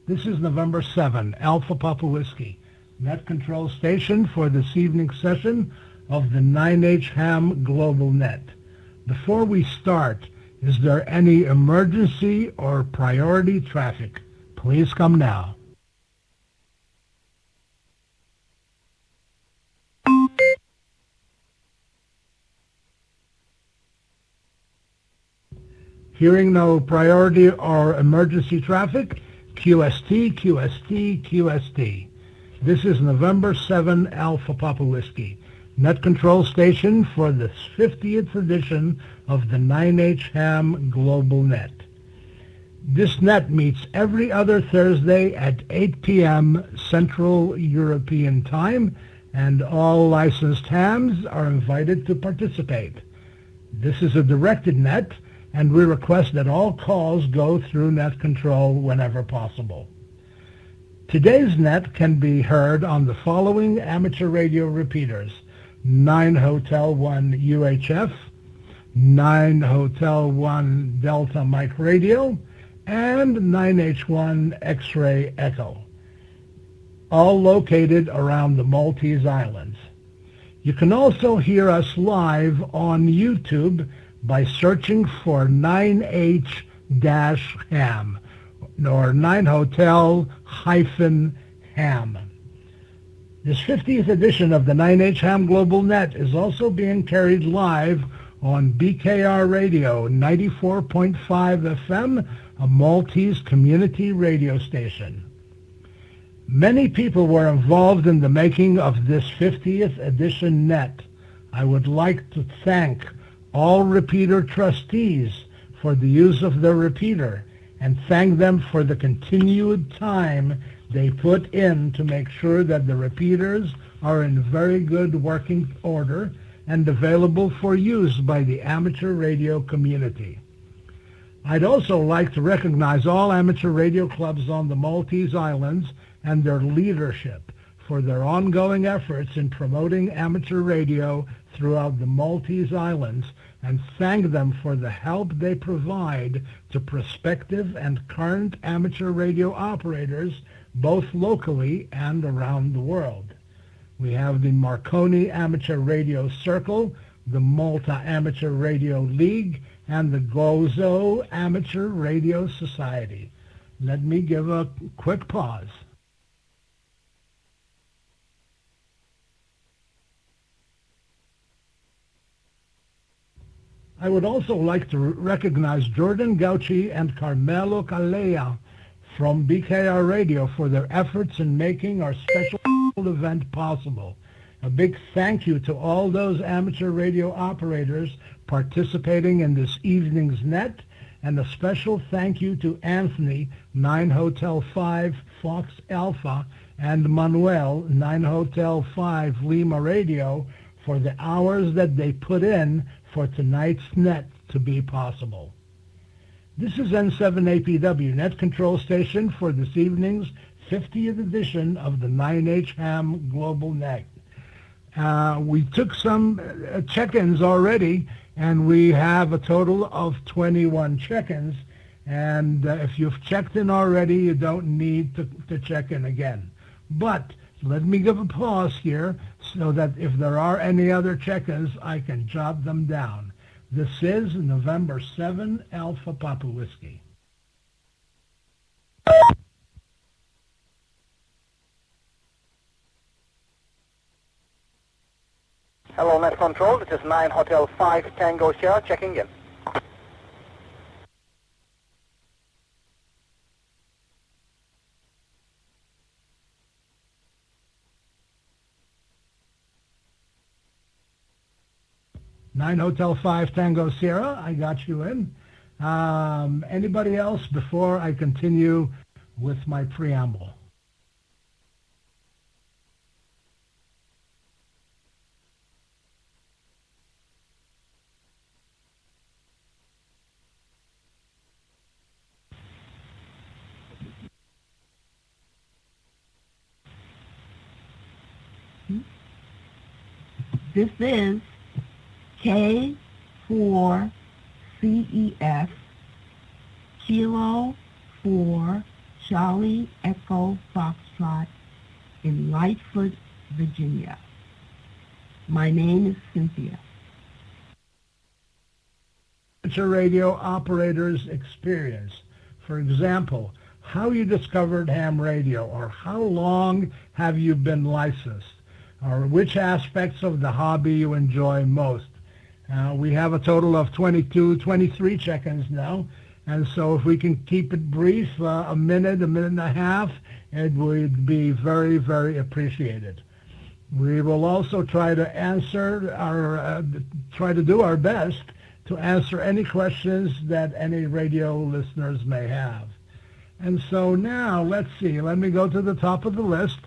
This is November 7, Alpha Papa Whiskey, net control station for this evening's session of the 9H Ham GlobalNet. Before we start, is there any emergency or priority traffic? Please come now. Hearing no priority or emergency traffic, QST, QST, QST. This is November 7 Alpha Papa Whiskey, net control station for the 50th edition of the 9H Ham GlobalNet. This net meets every other Thursday at 8 p.m. Central European Time, and all licensed hams are invited to participate. This is a directed net, and we request that all calls go through net control whenever possible. Today's net can be heard on the following amateur radio repeaters: 9 Hotel 1 UHF, 9 Hotel 1 Delta Mike Radio, and 9H1 X-Ray Echo, all located around the Maltese Islands. You can also hear us live on YouTube by searching for 9H-Ham or 9Hotel-Ham. This 50th edition of the 9H Ham GlobalNet is also being carried live on BKR Radio 94.5 FM, a Maltese community radio station. Many people were involved in the making of this 50th edition net. I would like to thank all repeater trustees for the use of their repeater and thank them for the continued time they put in to make sure that the repeaters are in very good working order and available for use by the amateur radio community. I'd also like to recognize all amateur radio clubs on the Maltese Islands and their leadership for their ongoing efforts in promoting amateur radio throughout the Maltese Islands, and thank them for the help they provide to prospective and current amateur radio operators both locally and around the world. We have the Marconi Amateur Radio Circle, the Malta Amateur Radio League, and the Gozo Amateur Radio Society. Let me give a quick pause. I would also like to recognize Jordan Gauchi and Carmelo Calea from BKR Radio for their efforts in making our special event possible. A big thank you to all those amateur radio operators participating in this evening's net, and a special thank you to Anthony, 9 Hotel 5 Fox Alpha, and Manuel, 9 Hotel 5 Lima Radio, for the hours that they put in for tonight's net to be possible. This is N7APW, net control station for this evening's 50th edition of the 9H Ham GlobalNet. We took some check-ins already, and we have a total of 21 check-ins, and if you've checked in already, you don't need to check in again. But let me give a pause here so that if there are any other check-ins, I can jot them down. This is November 7 Alpha Papa Whiskey. Hello, Net Control. This is 9 Hotel 5 Tango Sierra checking in. Nine Hotel 5 Tango Sierra, I got you in. Anybody else before I continue with my preamble? This is K4CEF Kilo 4 Charlie Echo Foxtrot in Lightfoot, Virginia. My name is Cynthia. Amateur radio operator's experience. For example, how you discovered ham radio, or how long have you been licensed, or which aspects of the hobby you enjoy most. We have a total of 23 check-ins now, and so if we can keep it brief, a minute and a half, it would be very, very appreciated. We will also try to do our best to answer any questions that any radio listeners may have. And so now, let's see, let me go to the top of the list,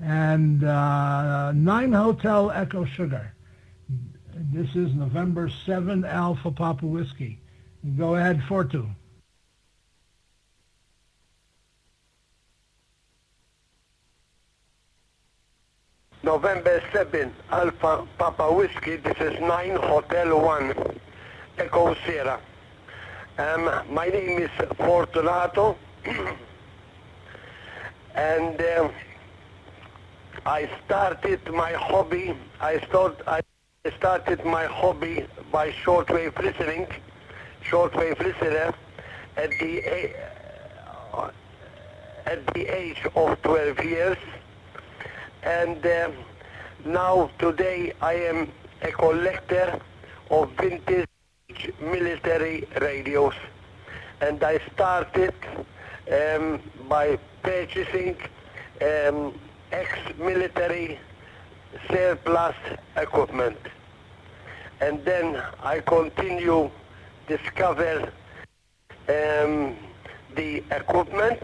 and 9 Hotel Echo Sugar. This is November 7 Alpha Papa Whiskey. Go ahead, Fortu. November 7 Alpha Papa Whiskey, this is 9 Hotel 1 Echo Sierra. My name is Fortunato, and I started my hobby by shortwave listener at the age of 12 years, and now today I am a collector of vintage military radios, and I started by purchasing ex-military surplus equipment, and then I continue discover the equipment,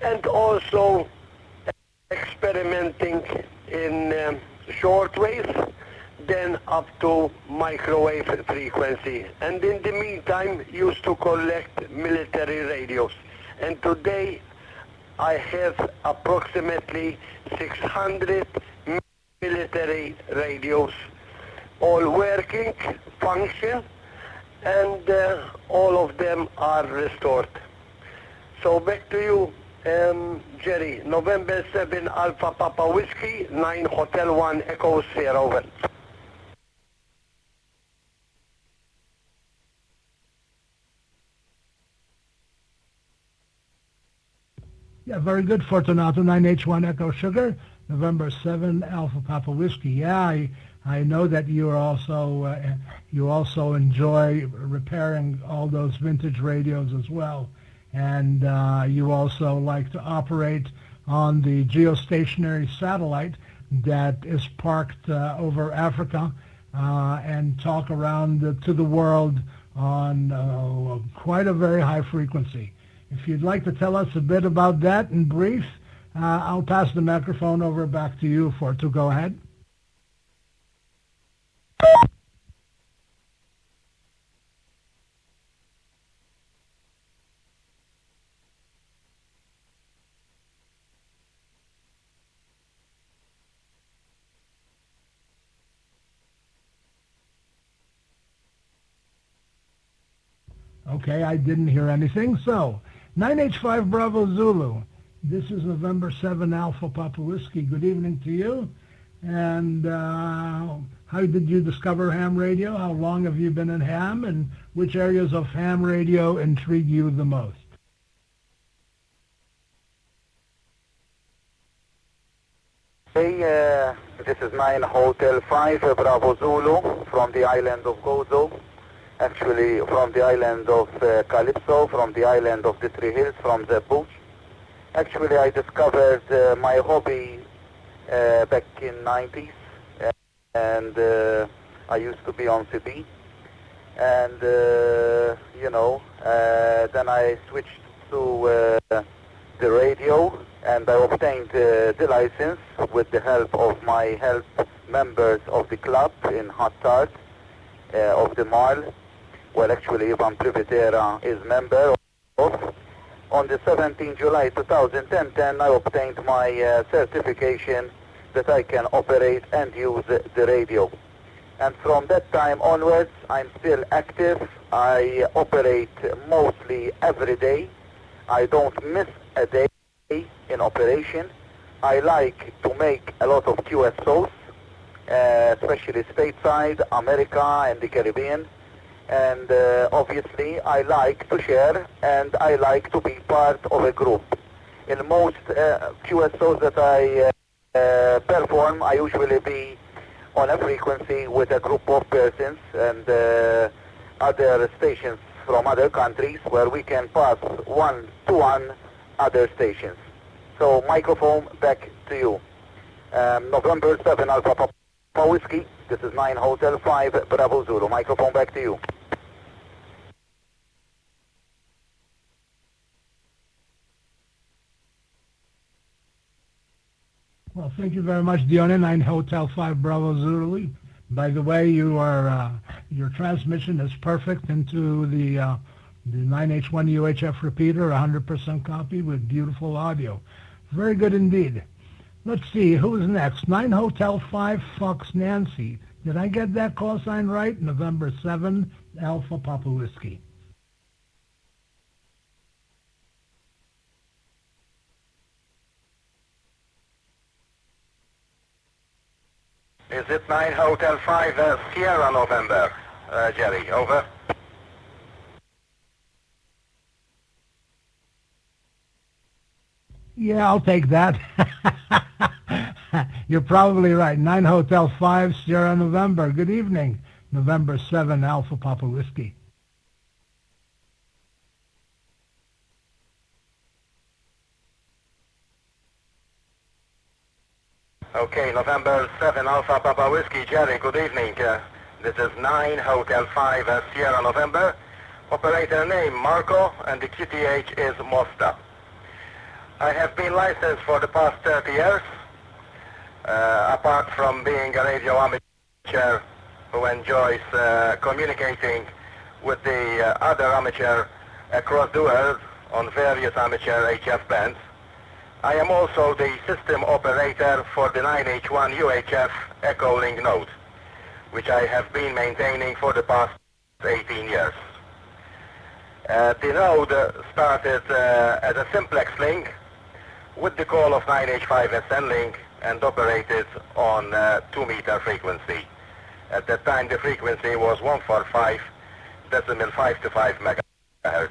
and also experimenting in shortwave, then up to microwave frequency, and in the meantime used to collect military radios. And today I have approximately 600 military radios, all working, function, and all of them are restored. So back to you, Jerry. November 7 Alpha Papa Whiskey, 9 Hotel 1 Echo Sierra, over. Yeah, very good, Fortunato. 9H1 Echo Sugar, November 7 Alpha Papa Whiskey. Yeah, I know that you also enjoy repairing all those vintage radios as well, and you also like to operate on the geostationary satellite that is parked over Africa and talk around to the world on quite a very high frequency. If you'd like to tell us a bit about that in brief, I'll pass the microphone over back to you to go ahead. Okay, I didn't hear anything. So, 9H5 Bravo Zulu. This is November 7 Alpha Papa Whiskey. Good evening to you. And how did you discover ham radio? How long have you been in ham? And which areas of ham radio intrigue you the most? Hey, this is 9 Hotel 5 Bravo Zulu from the island of Gozo. Actually, from the island of Calypso, from the island of the Three Hills, from the bush. Actually, I discovered my hobby back in 90s, and I used to be on CB, and then I switched to the radio, and I obtained the license with the help of my help members of the club in Hot Tart of the Mall. Well, actually, Ivan Privitera is member of. On the 17th July 2010, I obtained my certification that I can operate and use the radio. And from that time onwards, I'm still active. I operate mostly every day. I don't miss a day in operation. I like to make a lot of QSOs, especially stateside, America and the Caribbean. And obviously I like to share and I like to be part of a group. In most QSOs that I perform, I usually be on a frequency with a group of persons and other stations from other countries where we can pass one-to-one other stations. So microphone back to you. November 7 Alpha Papa Whiskey, this is 9 Hotel 5 Bravo Zulu. Microphone back to you. Well, thank you very much, Dione, 9 Hotel 5 Bravo Zulu. By the way, your transmission is perfect into the 9H1 UHF repeater, 100% copy with beautiful audio. Very good indeed. Let's see, who's next? 9 Hotel 5 Fox Nancy. Did I get that call sign right? November 7 Alpha Papa Whiskey. Is it 9 Hotel 5 Sierra November, Jerry? Over. Yeah, I'll take that. You're probably right. 9 Hotel 5 Sierra November. Good evening. November 7 Alpha Papa Whiskey. Okay, November 7 Alpha Papa Whiskey, Jerry, good evening. This is 9 Hotel 5 Sierra November. Operator name Marco and the QTH is Mosta. I have been licensed for the past 30 years. Apart from being a radio amateur who enjoys communicating with the other amateur across the world on various amateur HF bands, I am also the system operator for the 9H1 UHF Echo Link node, which I have been maintaining for the past 18 years. The node started as a simplex link with the call of 9H5 SN link and operated on 2-meter frequency. At that time the frequency was 145.525 megahertz.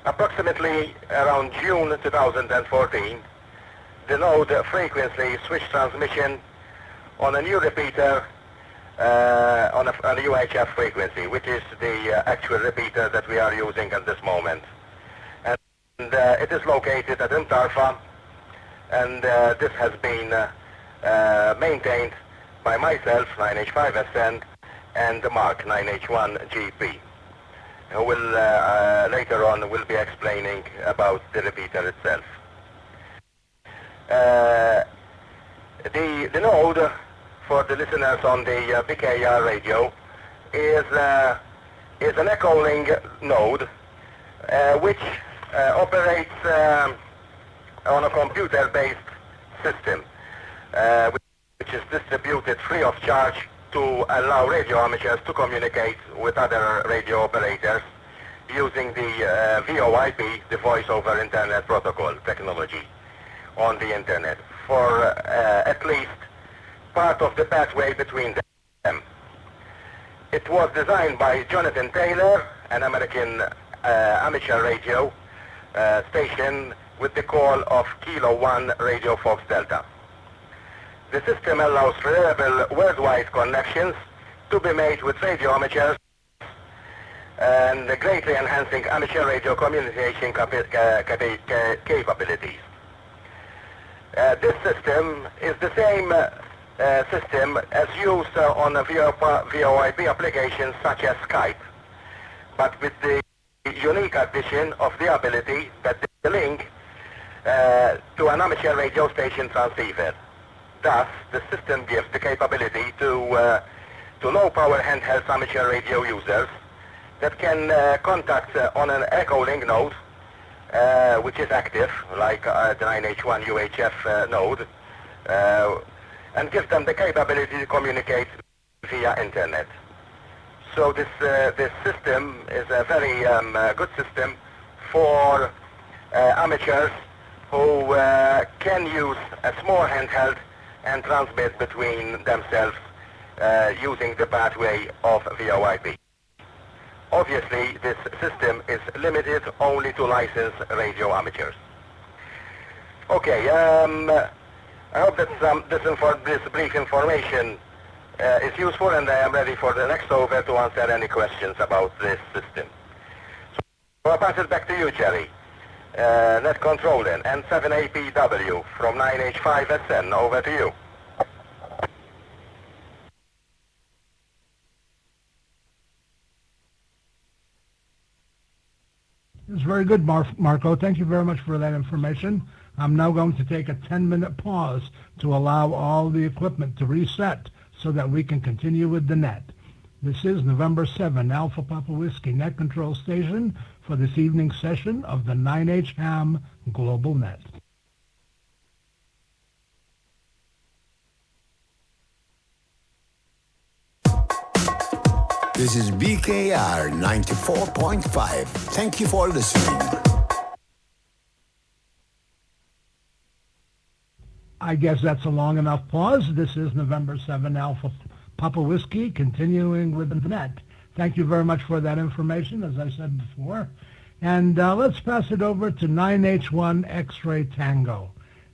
Approximately around June 2014, the node frequency switched transmission on a new repeater on a UHF frequency, which is the actual repeater that we are using at this moment. And it is located at Intarfa, and this has been maintained by myself, 9H5SN, and Mark, 9H1 GP, who will later on will be explaining about the repeater itself. The node for the listeners on the BKR radio is an echo link node which operates on a computer-based system which is distributed free of charge to allow radio amateurs to communicate with other radio operators using the VoIP, the Voice over Internet Protocol technology on the Internet for at least part of the pathway between them. It was designed by Jonathan Taylor, an American amateur radio station with the call of Kilo 1 Radio Fox Delta. The system allows reliable worldwide connections to be made with radio amateurs and greatly enhancing amateur radio communication capabilities. This system is the same system as used on VoIP applications such as Skype, but with the unique addition of the ability that the link to an amateur radio station transceiver. Thus, the system gives the capability to low-power handheld amateur radio users that can contact on an echo link node, which is active, like the 9H1 UHF node, and gives them the capability to communicate via Internet. So this system is a very good system for amateurs who can use a small handheld and transmit between themselves using the pathway of VoIP. Obviously, this system is limited only to licensed radio amateurs. Okay, I hope that this brief information is useful, and I am ready for the next over to answer any questions about this system. So I'll pass it back to you, Jerry. Net control then, N7APW from 9H5SN, over to you. It's very good, Marco. Thank you very much for that information. I'm now going to take a 10-minute pause to allow all the equipment to reset so that we can continue with the net. This is November 7, Alpha Papa Whiskey Net Control Station for this evening's session of the 9H Ham Global Net. This is BKR 94.5. Thank you for listening. I guess that's a long enough pause. This is November 7 Alpha Papa Whiskey, continuing with the net. Thank you very much for that information, as I said before. And let's pass it over to 9H1 X-Ray Tango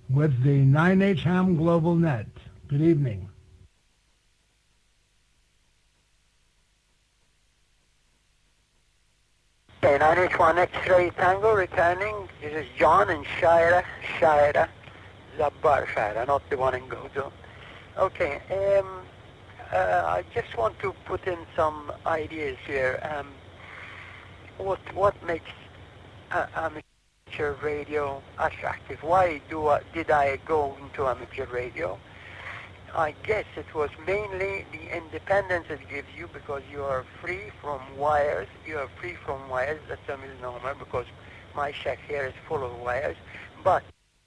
with the 9H Ham Global Net. Good evening. Okay, 9H1 X-Ray Tango returning. This is John and Shira, Zabbar Shira, not the one in Gozo. Okay, I just want to put in some ideas here. What makes amateur radio attractive? Why did I go into amateur radio? I guess it was mainly the independence it gives you, because you are free from wires. You are free from wires. That's a misnomer, because my shack here is full of wires. But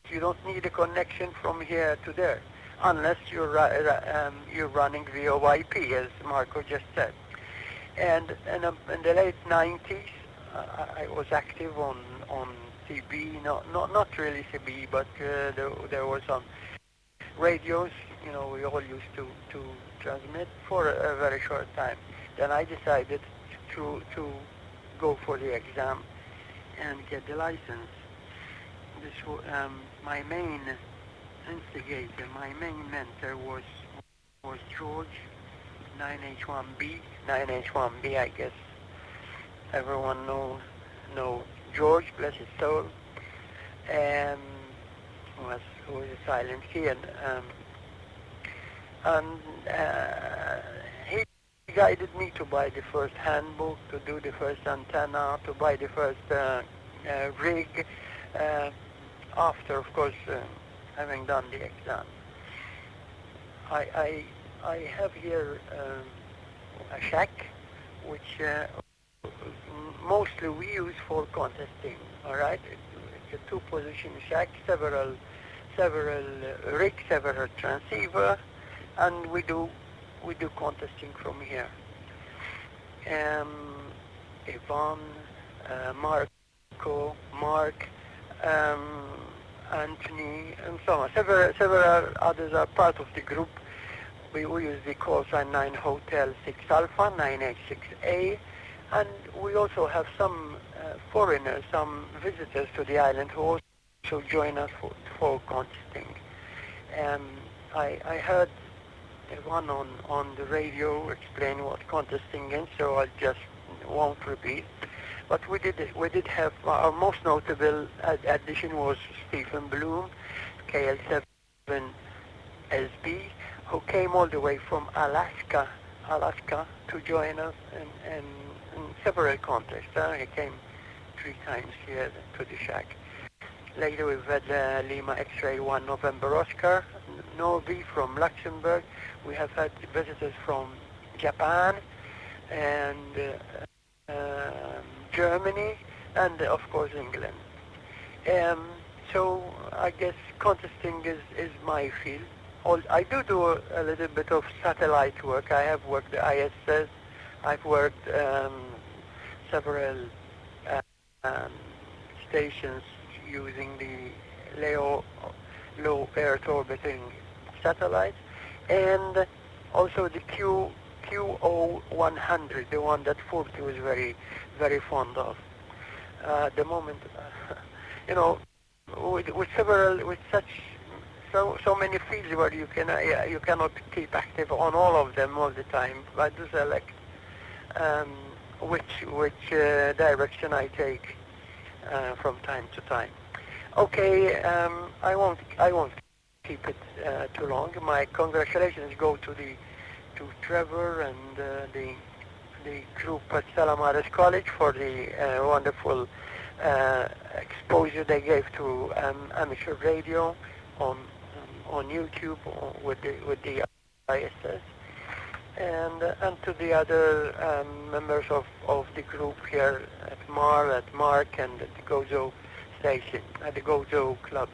you don't need a connection from here to there, unless you're running VoIP, as Marco just said. And in the late 90s, I was active on CB, not really CB, but there were some radios. You know, we all used to transmit for a very short time. Then I decided to go for the exam and get the license. This my main instigator, my main mentor was George, 9H1B. 9H1B, I guess everyone know George, bless his soul, and who was a silent kid. And he guided me to buy the first handbook, to do the first antenna, to buy the first rig, after, of course, having done the exam. I have here a shack, which mostly we use for contesting, all right? It's a two-position shack, several rigs, several transceiver, and we do contesting from here. Ivan, Marco, Mark, Anthony, and so on. Several others are part of the group. We use the call sign 9 Hotel 6 Alpha, 9H6A, and we also have some foreigners, some visitors to the island who also join us for contesting. I heard one on the radio explain what contesting is, so I just won't repeat. But we did have our most notable addition was Stephen Bloom, KL7SB, who came all the way from Alaska to join us in several contests. He came 3 times here to the shack. Later we've had Lima X-Ray 1 November Oscar, Novi from Luxembourg. We have had visitors from Japan and Germany, and of course England. So I guess contesting is my field. I do a little bit of satellite work. I have worked the ISS. I've worked several stations using the low Earth orbiting satellites, and also the QO100, the one that Forty was very, very fond of. The moment, with so many fields where you cannot keep active on all of them all the time. I do select which direction I take from time to time. Okay, I won't keep it too long. My congratulations go to Trevor and the group at Stella Maris College for the wonderful exposure they gave to amateur radio on YouTube with the ISS, and to the other members of the group here at Mark, and at the Gozo station, at the Gozo Club.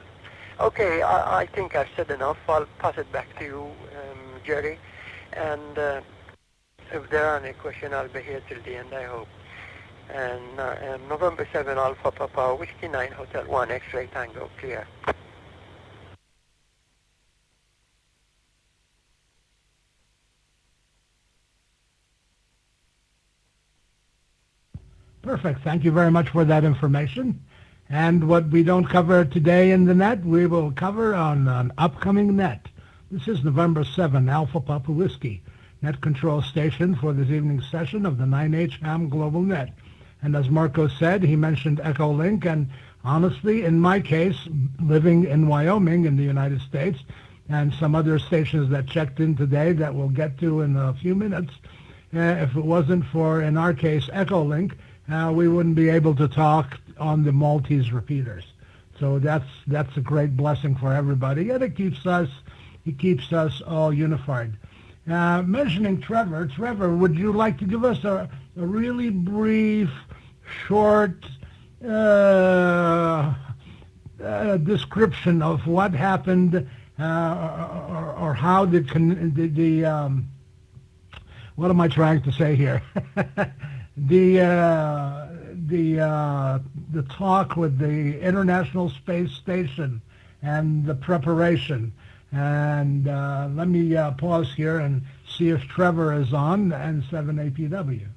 Okay, I think I've said enough. I'll pass it back to you, Jerry, and if there are any questions, I'll be here till the end, I hope. And November 7 Alpha Papa Whiskey 9 Hotel 1 X-Ray Tango, clear. Perfect. Thank you very much for that information. And what we don't cover today in the net, we will cover on an upcoming net. This is November 7, Alpha Papa Whiskey, net control station for this evening's session of the 9H Ham Global Net. And as Marco said, he mentioned Echolink, and honestly, in my case, living in Wyoming in the United States, and some other stations that checked in today that we'll get to in a few minutes, if it wasn't for, in our case, Echolink, we wouldn't be able to talk on the Maltese repeaters. So that's a great blessing for everybody, and it keeps us all unified. Mentioning Trevor, would you like to give us a really brief, short description of what happened, or how the what am I trying to say here? The talk with the International Space Station and the preparation. And let me pause here and see if Trevor is on and 7APW.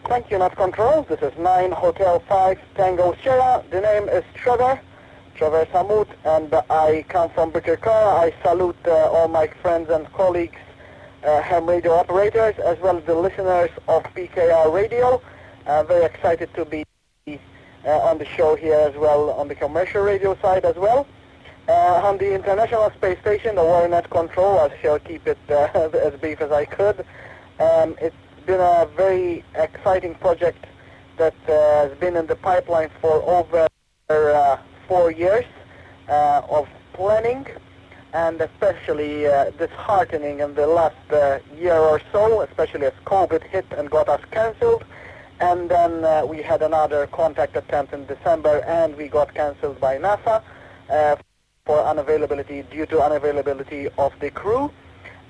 Thank you, Net Control. This is 9 Hotel 5 Tango Sierra. The name is Trevor Samut, and I come from Butchercar. I salute all my friends and colleagues, ham radio operators, as well as the listeners of PKR Radio. Very excited to be on the show here as well, on the commercial radio side as well. On the International Space Station, the WarNet Control, I shall keep it as brief as I could. It's been a very exciting project that has been in the pipeline for over 4 years of planning, and especially disheartening in the last year or so, especially as COVID hit and got us cancelled. And then we had another contact attempt in December, and we got cancelled by NASA for unavailability, due to unavailability of the crew.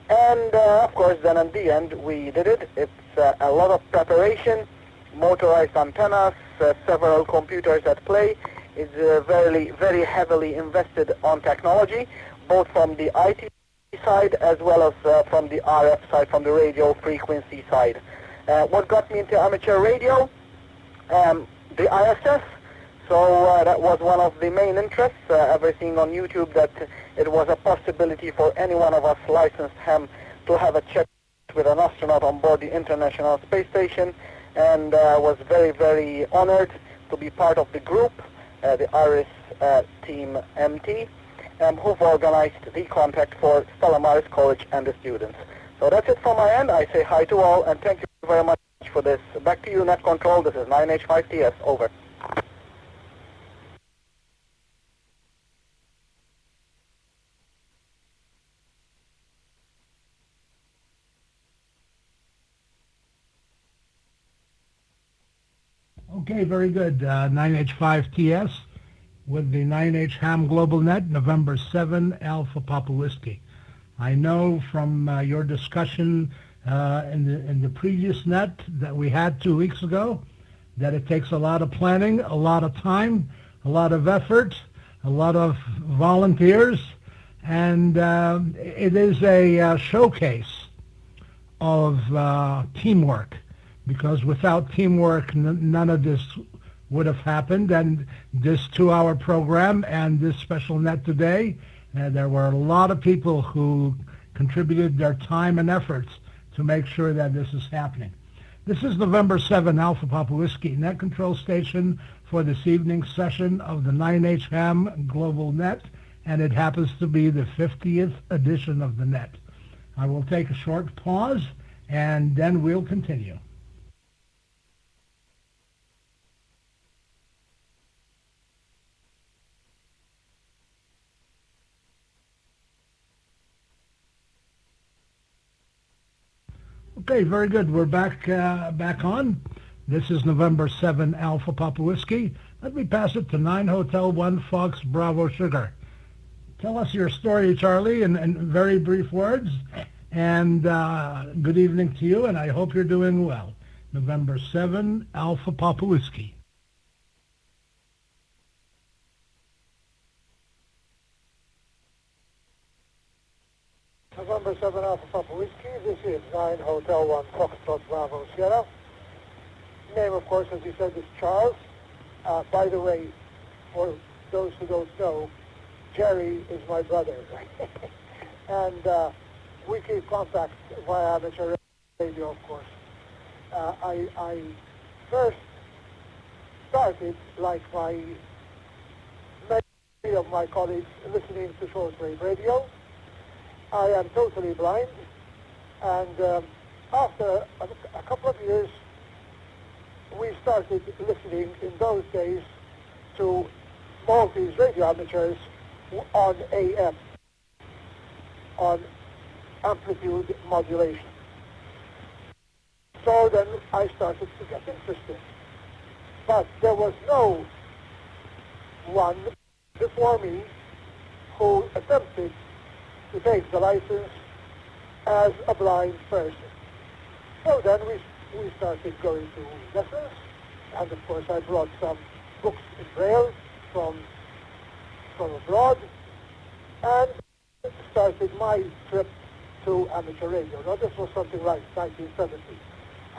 And of course, then in the end, we did it. It's a lot of preparation, motorized antennas, several computers at play. It's very heavily invested on technology, both from the IT side as well as from the RF side, from the radio frequency side. What got me into amateur radio? The ISS. So that was one of the main interests, ever seeing on YouTube that it was a possibility for any one of us licensed ham to have a chat with an astronaut on board the International Space Station, and was very honored to be part of the group, the IRIS Team MT, who've organized the contact for Stella Maris College and the students. So that's it from my end. I say hi to all, and thank you very much for this. Back to you, Net Control. This is 9H5TS. Over. Okay, very good. 9H5TS with the 9H Ham Global Net, November 7, Alpha Papa Whiskey. I know from your discussion in the previous net that we had 2 weeks ago that it takes a lot of planning, a lot of time, a lot of effort, a lot of volunteers, and it is a showcase of teamwork, because without teamwork none of this would have happened. And this 2-hour program and this special net today, there were a lot of people who contributed their time and efforts to make sure that this is happening. This is November 7 Alpha Papa Whiskey Net Control Station for this evening's session of the 9H Ham Global Net, and it happens to be the 50th edition of the net. I will take a short pause, and then we'll continue. Okay, very good. We're back on. This is November 7 Alpha Papa Whiskey. Let me pass it to 9 Hotel 1 Fox Bravo Sugar. Tell us your story, Charlie, in very brief words. And good evening to you, and I hope you're doing well. November 7 Alpha Papa Whiskey. November 7 Alpha Papa Whiskey. This is 9 Hotel 1 Foxtrot Bravo Sierra. Name, of course, as you said, is Charles. By the way, for those who don't know, Jerry is my brother. And we keep contact via amateur radio, of course. I first started, like many of my colleagues, listening to shortwave radio. I am totally blind, and after a couple of years, we started listening in those days to Maltese radio amateurs on AM, on amplitude modulation. So then I started to get interested. But there was no one before me who attempted to take the license as a blind person. So then we started going to lessons, and of course I brought some books in Braille from abroad, and started my trip to amateur radio. Now this was something like 1970.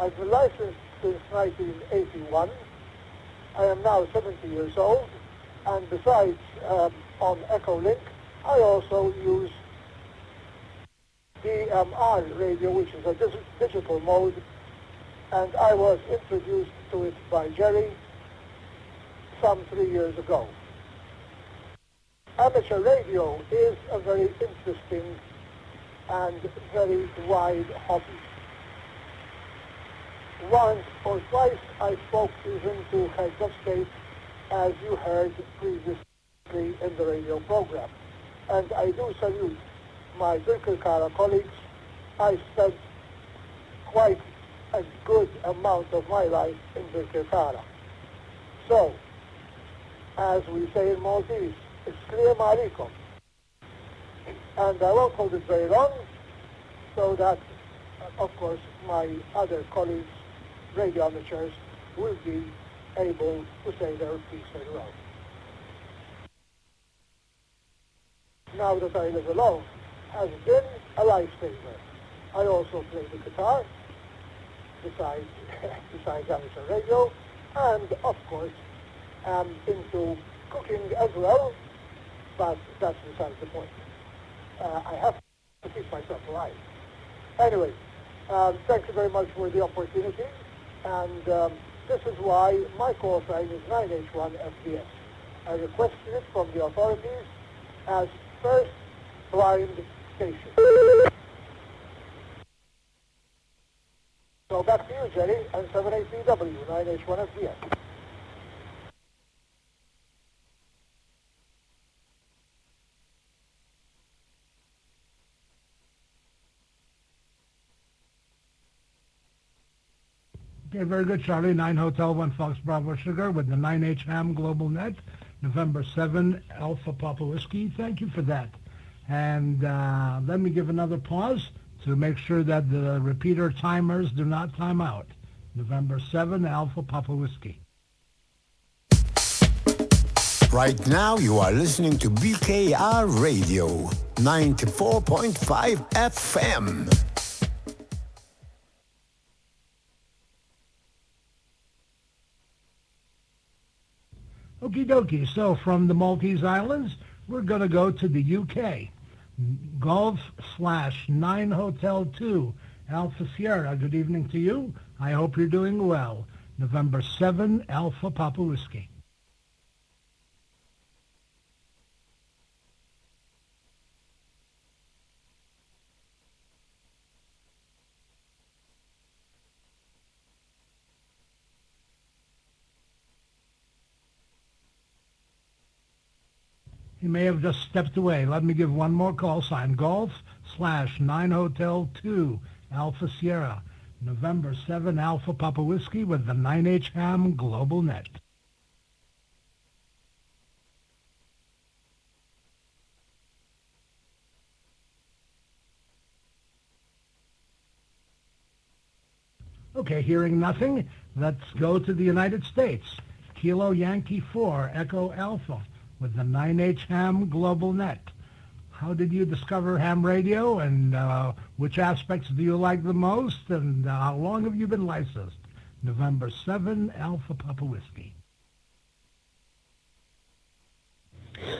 I've been licensed since 1981. I am now 70 years old, and besides on Echolink, I also use DMR radio, which is a digital mode, and I was introduced to it by Jerry some 3 years ago. Amateur radio is a very interesting and very wide hobby. Once or twice I spoke even to heads of state, as you heard previously in the radio program. And I do salute my Birkirkara colleagues. I spent quite a good amount of my life in Birkirkara. So, as we say in Maltese, Assalamu alaikum. And I won't hold it very long, so that, of course, my other colleagues, radio amateurs, will be able to say their piece very well. Now that I live alone, has been a lifesaver. I also play the guitar, besides amateur radio, and of course am into cooking as well, but that's beside the point. I have to keep myself alive. Anyway, thank you very much for the opportunity, and this is why my call sign is 9H1FBS. I requested it from the authorities as first blind station. So back to you, Jerry, and 78BW, 9H1FBS. Okay, very good, Charlie. 9 Hotel 1 Fox Bravo Sugar with the 9H Ham Global Net, November 7 Alpha Papa Whiskey. Thank you for that. And let me give another pause to make sure that the repeater timers do not time out. November 7, Alpha Papa Whiskey. Right now you are listening to BKR Radio, 94.5 FM. Okie dokie. So from the Maltese Islands, we're going to go to the UK. Golf/9 Hotel 2, Alpha Sierra. Good evening to you. I hope you're doing well. November 7, Alpha Papa Whiskey. He may have just stepped away. Let me give one more call sign. Golf/9 Hotel 2, Alpha Sierra. November 7, Alpha Papa Whiskey with the 9H Ham GlobalNet. Okay, hearing nothing, let's go to the United States. Kilo Yankee 4, Echo Alpha with the 9H Ham GlobalNet. How did you discover ham radio, and which aspects do you like the most, and how long have you been licensed? November 7, Alpha Papa Whiskey.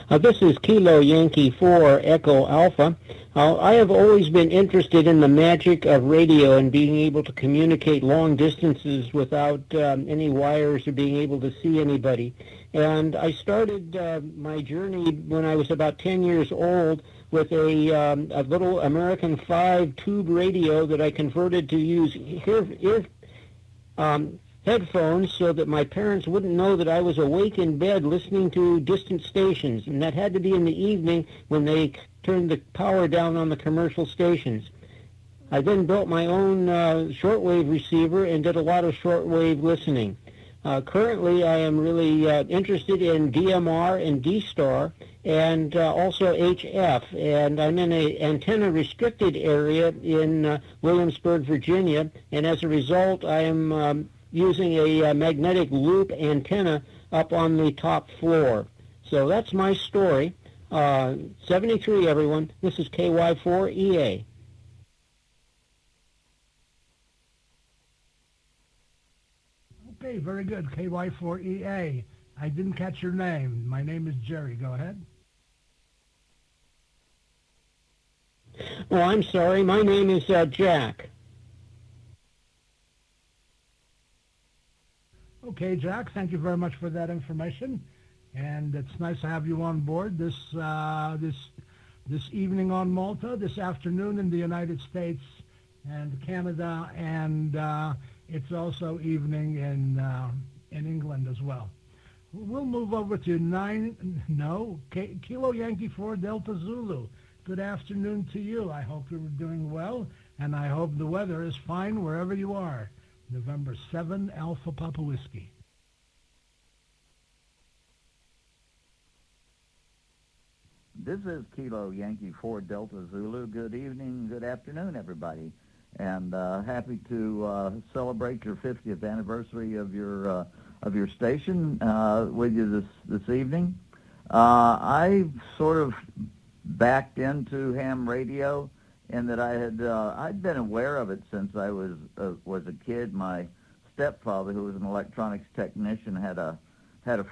This is Kilo Yankee 4 Echo Alpha. I have always been interested in the magic of radio and being able to communicate long distances without any wires or being able to see anybody. And I started my journey when I was about 10 years old with a little American 5-tube radio that I converted to use headphones so that my parents wouldn't know that I was awake in bed listening to distant stations, and that had to be in the evening when they turned the power down on the commercial stations. I then built my own shortwave receiver and did a lot of shortwave listening. Currently, I am really interested in DMR and D-Star and also HF, and I'm in an antenna-restricted area in Williamsburg, Virginia, and as a result, I am using a magnetic loop antenna up on the top floor. So that's my story. 73, everyone. This is KY4EA. Okay, very good. KY4EA. I didn't catch your name. My name is Jerry. Go ahead. Oh, I'm sorry. My name is Jack. Okay, Jack, thank you very much for that information, and it's nice to have you on board this evening on Malta, this afternoon in the United States and Canada, and it's also evening in England as well. We'll move over to Kilo Yankee 4 Delta Zulu. Good afternoon to you. I hope you're doing well, and I hope the weather is fine wherever you are. November 7, Alpha Papa Whiskey. This is Kilo Yankee 4 Delta Zulu. Good evening, good afternoon, everybody. And happy to celebrate your 50th anniversary of your station with you this evening. I sort of backed into ham radio in that I'd been aware of it since I was a kid. My stepfather, who was an electronics technician, had a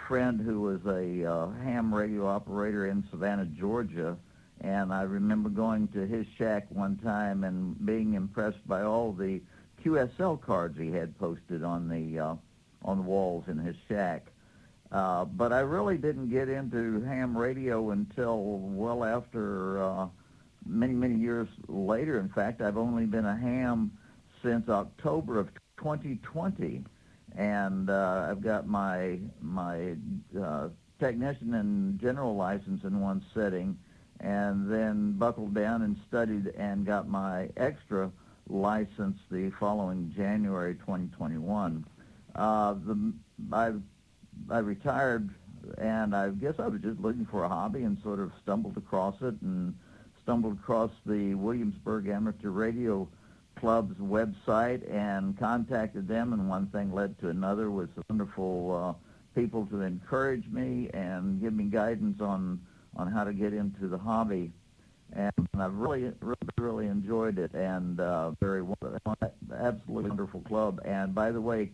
friend who was a ham radio operator in Savannah, Georgia, and I remember going to his shack one time and being impressed by all the QSL cards he had posted on the walls in his shack. But I really didn't get into ham radio until well after many years later. In fact, I've only been a ham since October of 2020, and I've got my technician and general license in one setting, and then buckled down and studied and got my extra license the following January 2021. I retired, and I guess I was just looking for a hobby and sort of stumbled across it and stumbled across the Williamsburg Amateur Radio Club's website and contacted them, and one thing led to another with wonderful people to encourage me and give me guidance on how to get into the hobby. And I've really enjoyed it, and very absolutely wonderful club. And by the way,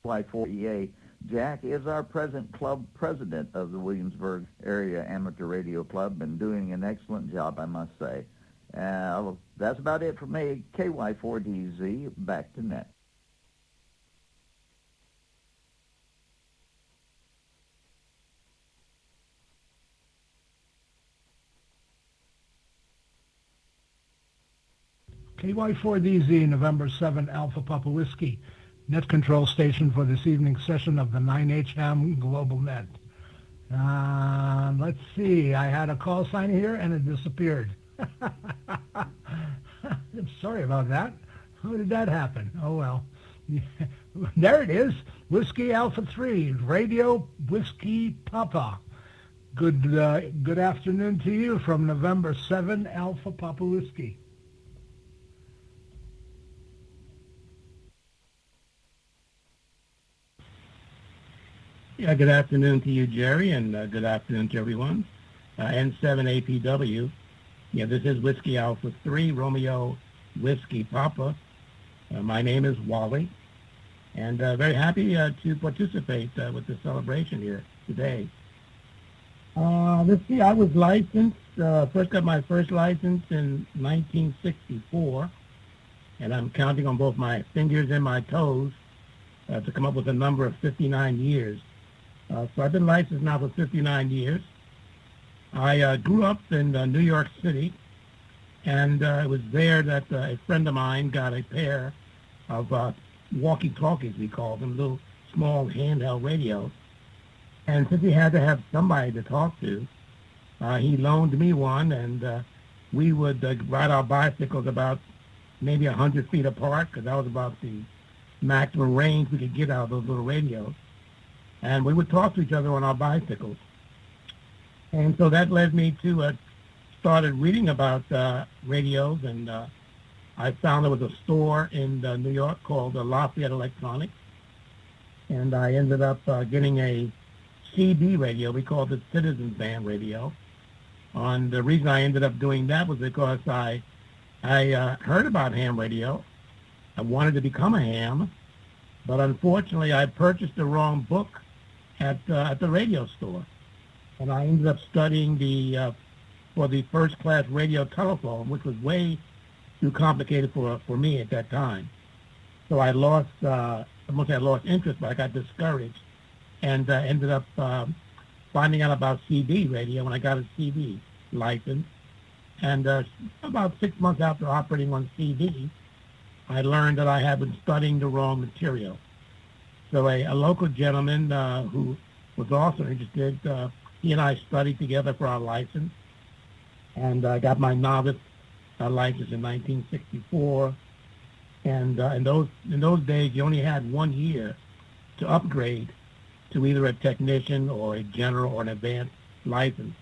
Y4EA, Jack is our present club president of the Williamsburg Area Amateur Radio Club, and doing an excellent job, I must say. That's about it for me. KY4DZ, back to net. KY4DZ, November 7, Alpha Papa Whiskey, net control station for this evening's session of the 9H Ham GlobalNet. Let's see, I had a call sign here and it disappeared. I'm sorry about that. How did that happen? Oh well. There it is. Whiskey Alpha 3, Radio Whiskey Papa. Good afternoon to you from November 7, Alpha Papa Whiskey. Yeah, good afternoon to you, Jerry, and good afternoon to everyone. N7APW. Yeah, this is Whiskey Alpha 3, Romeo Whiskey Papa. My name is Wally, and very happy to participate with the celebration here today. Let's see, I was licensed, first got my first license in 1964, and I'm counting on both my fingers and my toes to come up with a number of 59 years. So I've been licensed now for 59 years. I grew up in New York City, and it was there that a friend of mine got a pair of walkie-talkies, we call them, little small handheld radios. And since he had to have somebody to talk to, he loaned me one, and we would ride our bicycles about maybe 100 feet apart, because that was about the maximum range we could get out of those little radios. And we would talk to each other on our bicycles. And so that led me to started reading about radios, and I found there was a store in New York called Lafayette Electronics, and I ended up getting a CB radio. We called it Citizens Band Radio. And the reason I ended up doing that was because I heard about ham radio. I wanted to become a ham, but unfortunately I purchased the wrong book at the radio store, and I ended up studying for the first class radio telephone, which was way too complicated for me at that time. So I lost, I must say I lost interest, but I got discouraged, and ended up finding out about CB radio when I got a CB license. And about 6 months after operating on CB, I learned that I had been studying the wrong material. So a local gentleman who was also interested, he and I studied together for our license, and I got my novice license in 1964. And in those days, you only had 1 year to upgrade to either a technician or a general or an advanced license.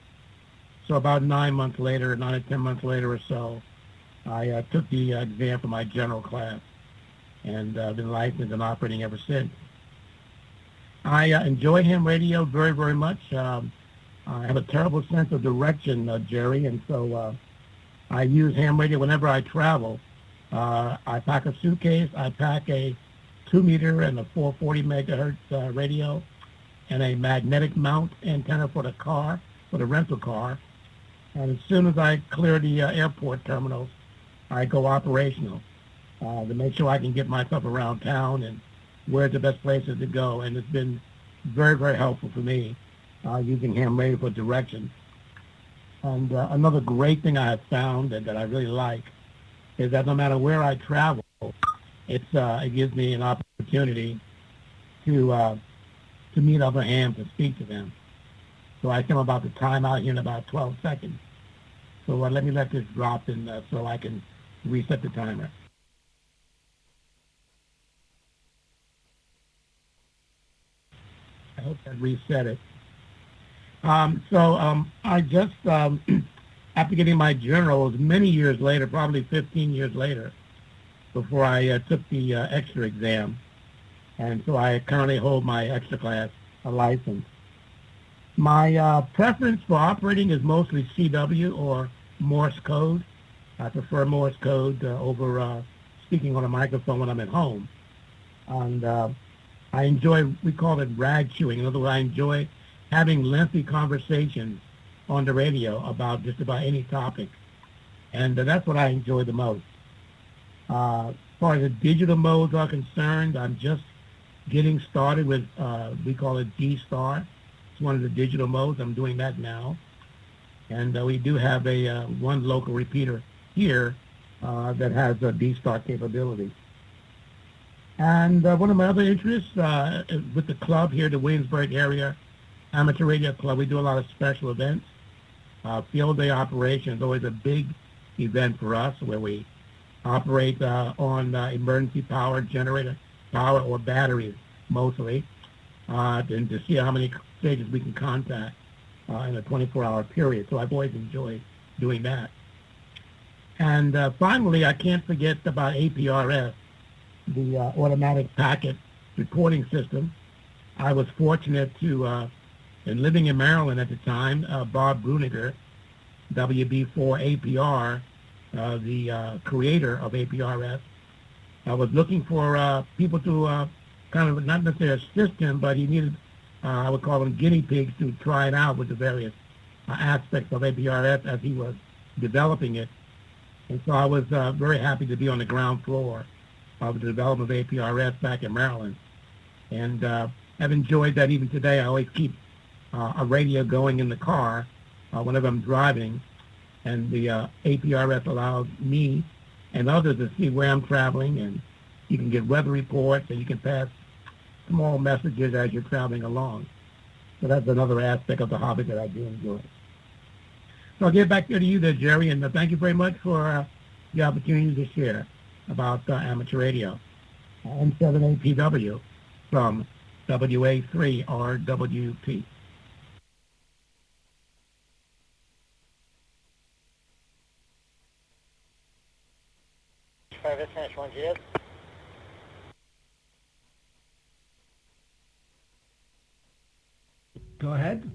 So about 9 or 10 months later or so, I took the exam for my general class, and been licensed and operating ever since. I enjoy ham radio very, very much. I have a terrible sense of direction, Jerry, and so I use ham radio whenever I travel. I pack a suitcase, I pack a 2-meter and a 440 megahertz radio, and a magnetic mount antenna for the car, for the rental car. And as soon as I clear the airport terminals, I go operational to make sure I can get myself around town and where's the best places to go. And it's been very, very helpful for me using ham radio for direction. And another great thing I have found and that I really like is that no matter where I travel, it gives me an opportunity to meet other hams and speak to them. So I come about the time out here in about 12 seconds. So let me let this drop in so I can reset the timer. I hope that reset it. I just after getting my journals many years later, probably 15 years later, before I took the extra exam. And so I currently hold my extra class license. My preference for operating is mostly CW or Morse code. I prefer Morse code over speaking on a microphone when I'm at home. And I enjoy, we call it rag chewing. In other words, I enjoy having lengthy conversations on the radio about just about any topic. And that's what I enjoy the most. As far as the digital modes are concerned, I'm just getting started with, we call it D-Star. It's one of the digital modes. I'm doing that now. And we do have a one local repeater here that has a D-Star capability. And one of my other interests with the club here, the Williamsburg Area Amateur Radio Club, we do a lot of special events. Field day operation is always a big event for us where we operate on emergency power, generator power, or batteries mostly, and to see how many stages we can contact in a 24-hour period. So I've always enjoyed doing that. And finally, I can't forget about APRS, the automatic packet recording system. I was fortunate to, and living in Maryland at the time, Bob Bruniger, WB4APR, the creator of APRS, I was looking for people to kind of not necessarily assist him, but he needed, I would call them guinea pigs, to try it out with the various aspects of APRS as he was developing it. And so I was very happy to be on the ground floor of the development of APRS back in Maryland. And I've enjoyed that even today. I always keep a radio going in the car whenever I'm driving. And the APRS allows me and others to see where I'm traveling, and you can get weather reports, and you can pass small messages as you're traveling along. So that's another aspect of the hobby that I do enjoy. So I'll get back to you there, Jerry, and thank you very much for the opportunity to share about amateur radio. N7APW from WA3RWP. Go ahead.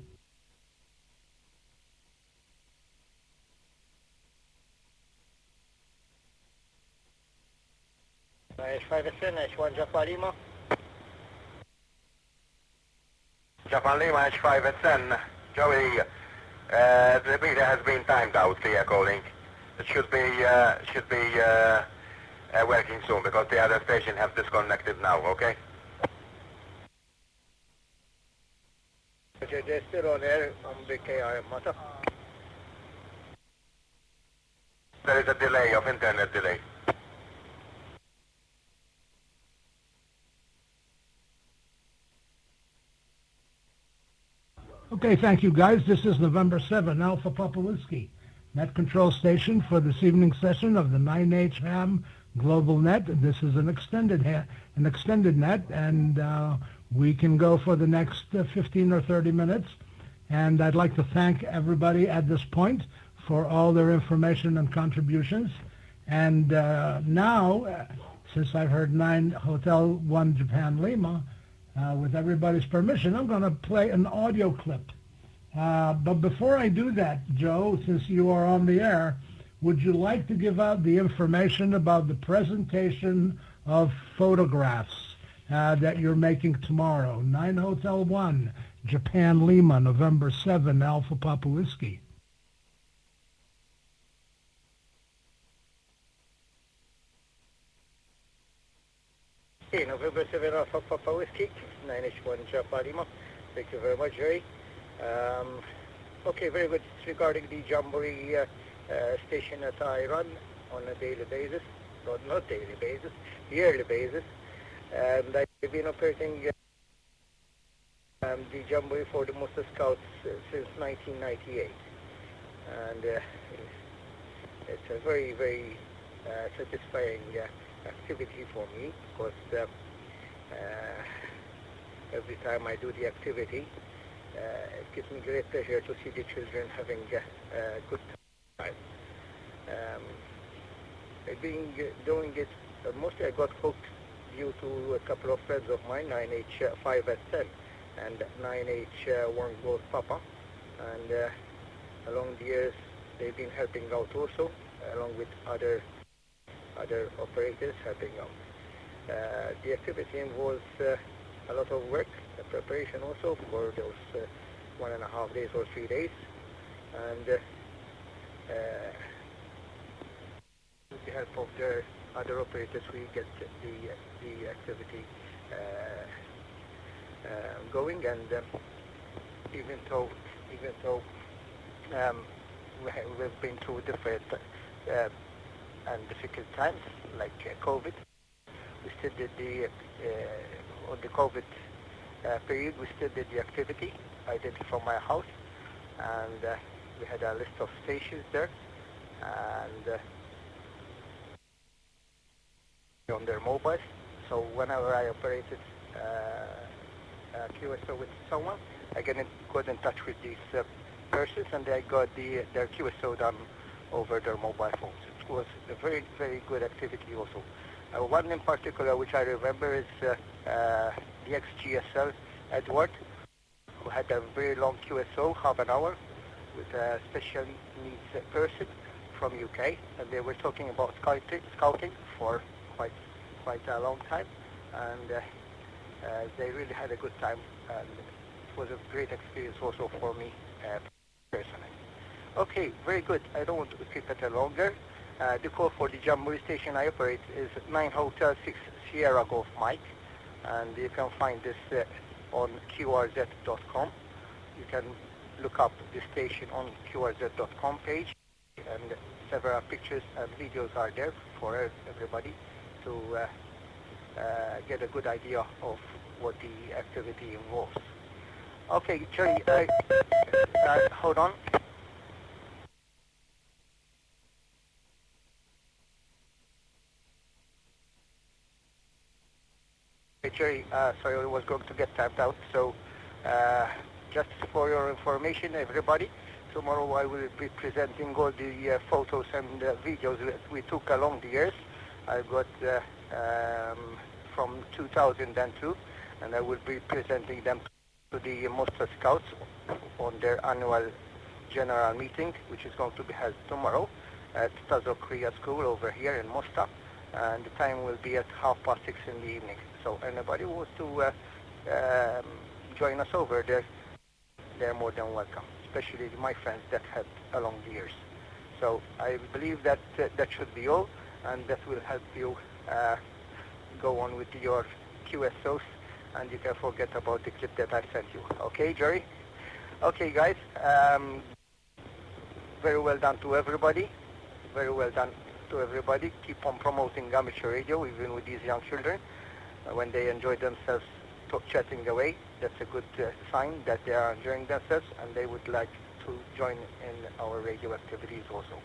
Japan Lima H5 at 10. Joey, the meter has been timed out, the echo link. It should be working soon because the other station have disconnected now, okay? They're still on air on BKR Mata. There is a delay of internet delay. Okay, thank you, guys. This is November 7, Alpha Papa Whiskey, net control station for this evening session of the 9H Ham GlobalNet. This is an extended net, and we can go for the next 15 or 30 minutes. And I'd like to thank everybody at this point for all their information and contributions. And now, since I've heard 9 Hotel 1 Japan Lima, with everybody's permission, I'm going to play an audio clip. But before I do that, Joe, since you are on the air, would you like to give out the information about the presentation of photographs that you're making tomorrow? 9 Hotel 1, Japan Lima, November 7, Alpha Papa Whiskey. Okay, November 7 Alpha Papa Whiskey, 9H1 Japan Lima. Thank you very much, Jerry. Okay, very good. Regarding the Jamboree station that I run on a daily basis, not daily basis, yearly basis, and I've been operating the Jamboree for the Muster Scouts since 1998, and it's a very, very satisfying activity for me, because every time I do the activity, it gives me great pleasure to see the children having a good time. I've been doing it, mostly I got hooked due to a couple of friends of mine, 9H5S10 and 9H1 Gold Papa, and along the years they've been helping out also, along with other operators helping out. The activity involves a lot of work, preparation also for those 1.5 days or 3 days, and with the help of the other operators we get the activity going, and even though we've been through different and difficult times like COVID, we still did on the COVID period, we still did the activity. I did it from my house, and we had a list of stations there, and on their mobiles. So whenever I operated a QSO with someone, I got in touch with these persons, and I got their QSO done over their mobile phones. It was a very, very good activity also. One in particular which I remember is the ex-GSL Edward, who had a very long QSO, half an hour, with a special needs person from UK, and they were talking about scouting for quite a long time, and they really had a good time, and it was a great experience also for me personally. Okay, very good. I don't want to keep it longer. The code for the Jamboree station I operate is 9 Hotel 6 Sierra Golf Mike, and you can find this on qrz.com. You can look up the station on qrz.com page, and several pictures and videos are there for everybody to get a good idea of what the activity involves. Okay, Jerry, hold on. Hey, Jerry, sorry, I was going to get timed out. So, just for your information, everybody, tomorrow I will be presenting all the photos and videos that we took along the years. I got from 2002, and I will be presenting them to the Mosta Scouts on their annual general meeting, which is going to be held tomorrow at Tazo Korea School over here in Mosta, and the time will be at 6:30 in the evening. So anybody who wants to join us over there, they're more than welcome, especially my friends that helped along the years. So I believe that that should be all, and that will help you go on with your QSOs, and you can forget about the clip that I sent you. Okay, Jerry? Okay, guys, very well done to everybody. Very well done to everybody. Keep on promoting amateur radio, even with these young children. When they enjoy themselves chatting away, that's a good sign that they are enjoying themselves, and they would like to join in our radio activities also.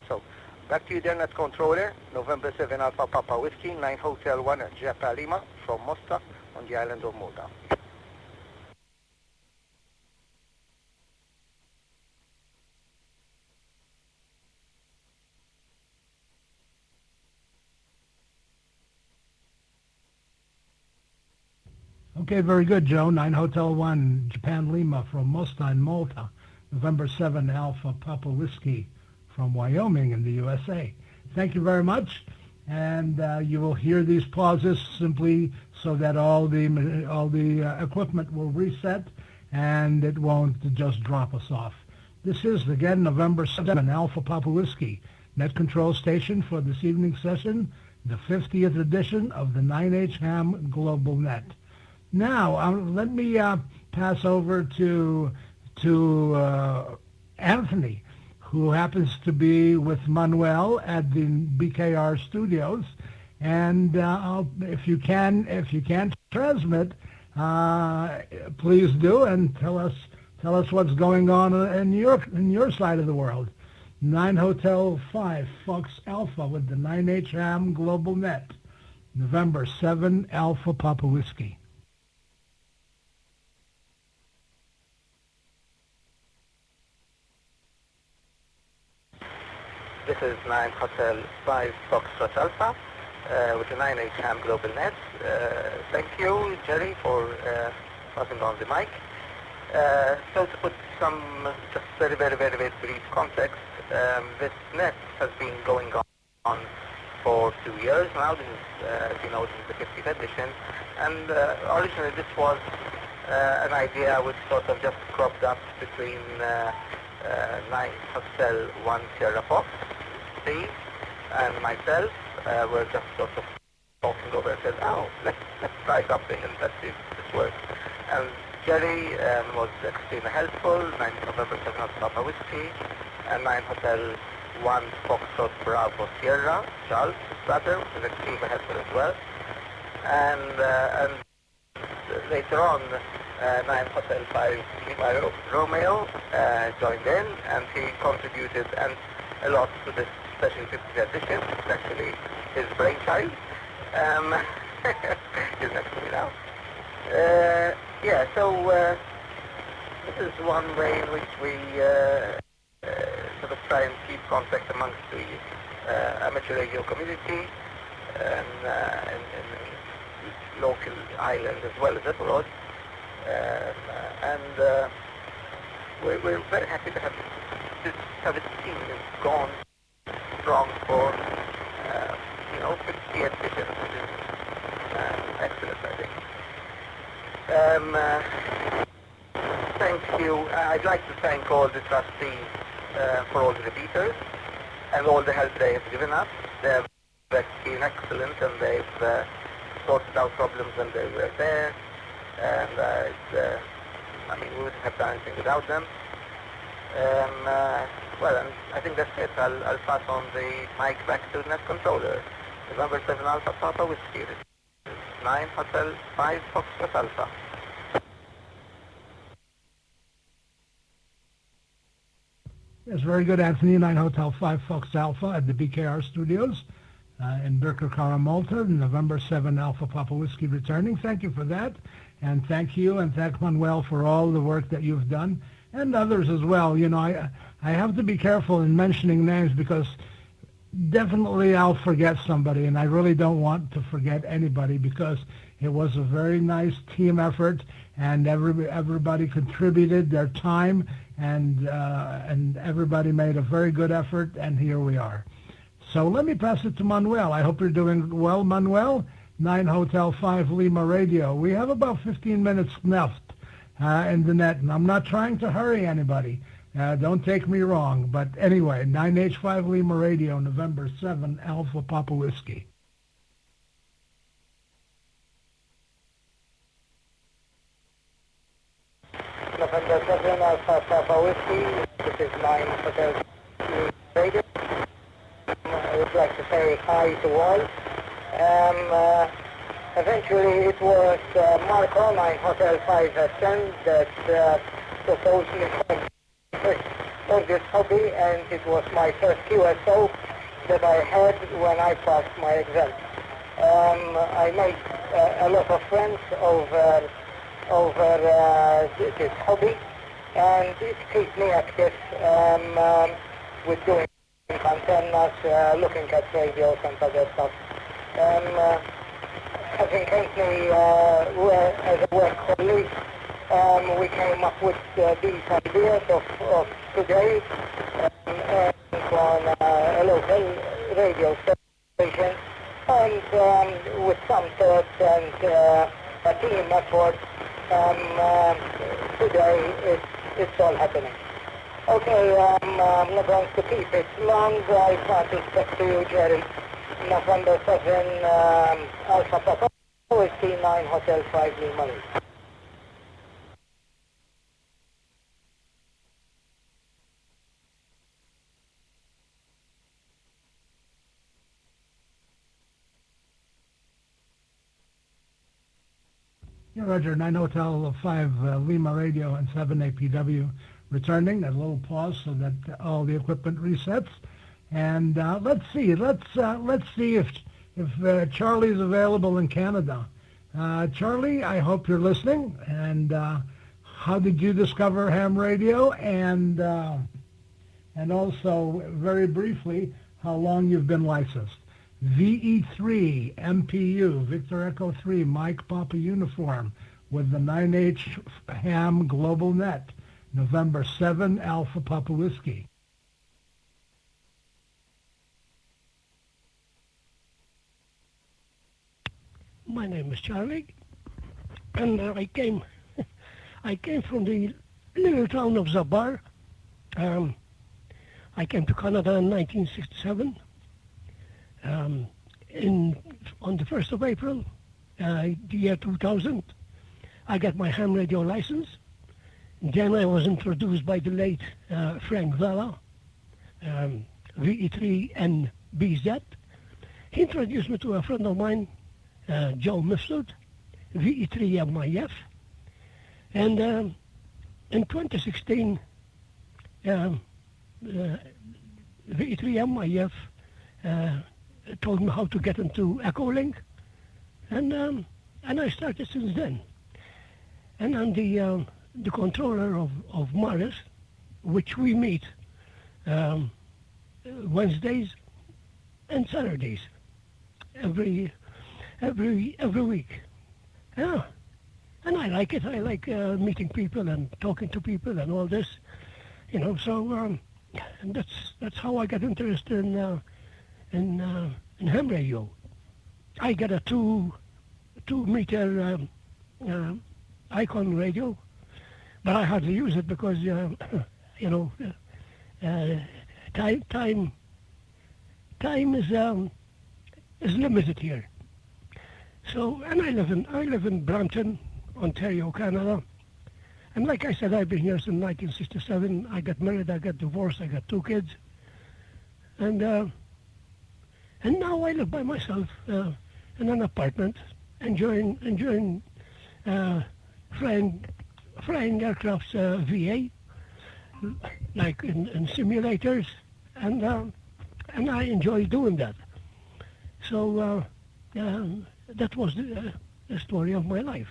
So, back to you then at controller, November 7 Alpha Papa Whiskey, 9 Hotel 1 at Japa Lima from Mosta on the island of Malta. Okay, very good, Joe. 9 Hotel 1, Japan Lima from Mosta in Malta. November 7 Alpha Papa Whiskey from Wyoming in the USA. Thank you very much. And you will hear these pauses simply so that all the equipment will reset and it won't just drop us off. This is, again, November 7 Alpha Papa Whiskey, net control station for this evening session, the 50th edition of the 9H Ham Global Net. Now, let me pass over to Anthony, who happens to be with Manuel at the BKR studios, and if you can transmit, please do, and tell us what's going on in your side of the world. 9 Hotel 5 Fox Alpha with the 9H Ham Global Net, November 7 Alpha Papa Whiskey. This is 9 Hotel 5 Foxtrot Alpha with the 9H Ham GlobalNet. Thank you, Jerry, for passing on the mic. So to put some just very brief context, this net has been going on for 2 years now. This is, as you know, this is the 50th edition, and originally this was an idea which sort of just cropped up between 9 Hotel 1 Sierra Fox, Steve, and myself. Were just sort of talking over and said, oh, let's try something and let's see if this works. And Jerry was extremely helpful, 9 November 7 Alpha Papa Whiskey, and 9 Hotel 1 Foxtrot Bravo Sierra, Charles, his brother, was extremely helpful as well. And later on, 9 Hotel 5 Lima Romeo joined in, and he contributed a lot to this special 50th edition. It's actually his brainchild. He's next to me now. Yeah, so this is one way in which we sort of try and keep contact amongst the amateur radio community and in local islands as well as abroad. We're very happy to have it seen and gone strong for 50 editions, which is excellent, I think. Thank you. I'd like to thank all the trustees for all the repeaters and all the help they have given us. They have been excellent, and they've sorted out problems when they were there, and we wouldn't have done anything without them. Well, and I think that's it. I'll pass on the mic back to the net controller. November 7 Alpha Papa Whiskey. 9 Hotel 5 Foxtrot Alpha. Yes, very good, Anthony. 9 Hotel 5 Fox Alpha at the BKR Studios in Birkirkara, Malta. November 7 Alpha Papa Whiskey returning. Thank you for that. And thank you and thank Manuel for all the work that you've done, and others as well. You know, I have to be careful in mentioning names because definitely I'll forget somebody, and I really don't want to forget anybody because it was a very nice team effort, and everybody contributed their time, and everybody made a very good effort, and here we are. So let me pass it to Manuel. I hope you're doing well, Manuel. 9 Hotel 5 Lima Radio. We have about 15 minutes left in the net, and I'm not trying to hurry anybody. Don't take me wrong, but anyway, 9H5 Lima Radio, November 7 Alpha Papa Whiskey. November 7 Alpha Papa Whiskey, this is 9 Hotel Radio. I would like to say hi to all. Eventually it was Marco, 9 Hotel 5 10, that proposed me for this hobby, and it was my first QSO that I had when I passed my exam. I made a lot of friends over this hobby, and it keeps me active with doing antennas, looking at radios and other stuff. Having Kentney as a work colleague, we came up with these ideas of today on a local radio station, and with some thoughts and a team effort, today it's all happening. Okay, I'm not going to keep it long. I want to speak to you, Jerry. November 7 Alpha Papa Whiskey 9 Hotel 5 Lima. Yeah, Roger, 9 Hotel 5 Lima Radio and 7 APW returning. A little pause so that all the equipment resets. And let's see if Charlie's available in Canada. Charlie, I hope you're listening. And how did you discover ham radio? And and also, very briefly, how long you've been licensed. VE3 MPU, Victor Echo 3, Mike Papa Uniform, with the 9H Ham GlobalNet, November 7, Alpha Papa Whiskey. My name is Charlie, and I came from the little town of Zabar. I came to Canada in 1967. On the 1st of April, the year 2000, I got my ham radio license. Then I was introduced by the late Frank Vella, VE3NBZ. He introduced me to a friend of mine, Joe Mifsud, VE3MIF. And in 2016, VE3MIF told me how to get into Echolink, and I started since then. And I'm the controller of Morris, which we meet Wednesdays and Saturdays every week. Yeah, and I like it. I like meeting people and talking to people and all this, you know. So and that's how I got interested in ham radio. I got a two meter icon radio, but I hardly use it because you know, time is limited here. So, and I live in Brampton, Ontario, Canada. And like I said, I've been here since 1967. I got married, I got divorced, I got 2 kids. And now I live by myself in an apartment, enjoying flying aircrafts VA, like in simulators, and I enjoy doing that. So that was the story of my life.